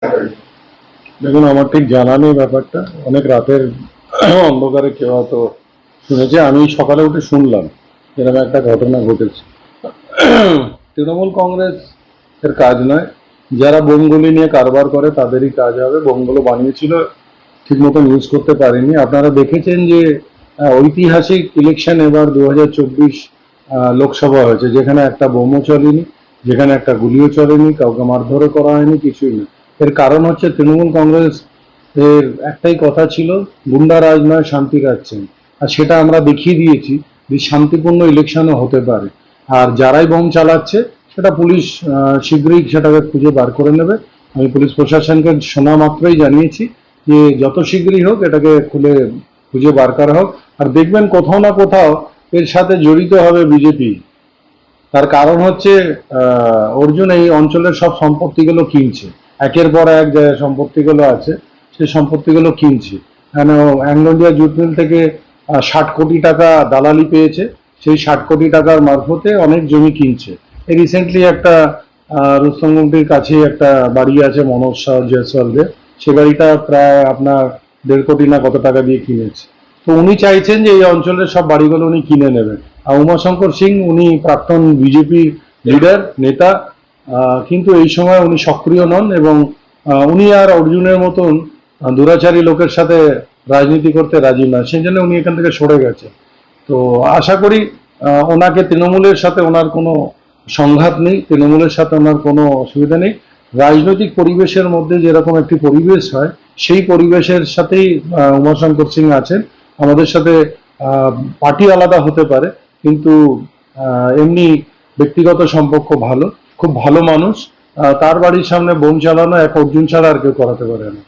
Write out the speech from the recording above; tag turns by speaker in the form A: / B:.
A: দেখুন, আমার ঠিক জানা নেই ব্যাপারটা। অনেক রাতের অন্ধকারে কেউ হয়তো শুনেছে। আমি সকালে উঠে শুনলাম এরকম একটা ঘটনা ঘটেছে। তৃণমূল কংগ্রেস এর কাজ নয়, যারা বোমগুলি নিয়ে কারবার করে তাদেরই কাজ হবে। বোমগুলো বানিয়েছিল, ঠিক মতন ইউজ করতে পারেনি। আপনারা দেখেছেন যে ঐতিহাসিক ইলেকশন এবার 2024 লোকসভা হয়েছে, যেখানে একটা বোমও চলেনি, যেখানে একটা গুলিও চলেনি, কাউকে মারধরও করা হয়নি, কিছুই না। এর কারণ হচ্ছে তৃণমূল কংগ্রেস এর একটাই কথা ছিল, গুন্ডা রাজ নয়, শান্তি রাজ চাই। আর সেটা আমরা দেখিয়ে দিয়েছি যে শান্তিপূর্ণ ইলেকশনও হতে পারে। আর যারাই বোম চালাচ্ছে সেটা পুলিশ শীঘ্রই সেটাকে খুঁজে বার করে নেবে। আমি পুলিশ প্রশাসনকে শোনা মাত্রই জানিয়েছি যে যত শীঘ্রই হোক এটাকে খুঁজে বার করা হোক। আর দেখবেন কোথাও না কোথাও এর সাথে জড়িত হবে বিজেপি। তার কারণ হচ্ছে অর্জুন এই অঞ্চলের সব সম্পত্তিগুলো কিনছে, একের পর এক যে সম্পত্তিগুলো আছে সেই সম্পত্তিগুলো কিনছে। কেন, অ্যাংলো ইন্ডিয়া জুট মিল থেকে 60 কোটি টাকা দালালি পেয়েছে, সেই 60 কোটি টাকার মারফতে অনেক জমি কিনছে। এই রিসেন্টলি একটা রুস্তমগুমটির কাছে একটা বাড়ি আছে মনোজ শাহ জয়সওয়ালদের, সে বাড়িটা প্রায় আপনার 1.5 কোটি না কত টাকা দিয়ে কিনেছে। তো উনি চাইছেন যে এই অঞ্চলের সব বাড়িগুলো উনি কিনে নেবেন। আর উমাশঙ্কর সিং উনি প্রাক্তন বিজেপি লিডার নেতা, কিন্তু এই সময় উনি সক্রিয় নন এবং উনি আর অর্জুনের মতন দুরাচারী লোকের সাথে রাজনীতি করতে রাজি নয়, সেই জন্য উনি এখান থেকে সরে গেছে। তো আশা করি ওনাকে তৃণমূলের সাথে ওনার কোনো সংঘাত নেই, তৃণমূলের সাথে ওনার কোনো অসুবিধা নেই। রাজনৈতিক পরিবেশের মধ্যে যেরকম একটি পরিবেশ হয় সেই পরিবেশের সাথেই উমাশঙ্কর সিং আছেন। আমাদের সাথে পার্টি আলাদা হতে পারে, কিন্তু এমনি ব্যক্তিগত সম্পর্ক ভালো, খুব ভালো মানুষ। তার বাড়ির সামনে বোম চালানো এক অর্জুন ছাড়া আর কেউ করাতে পারে না।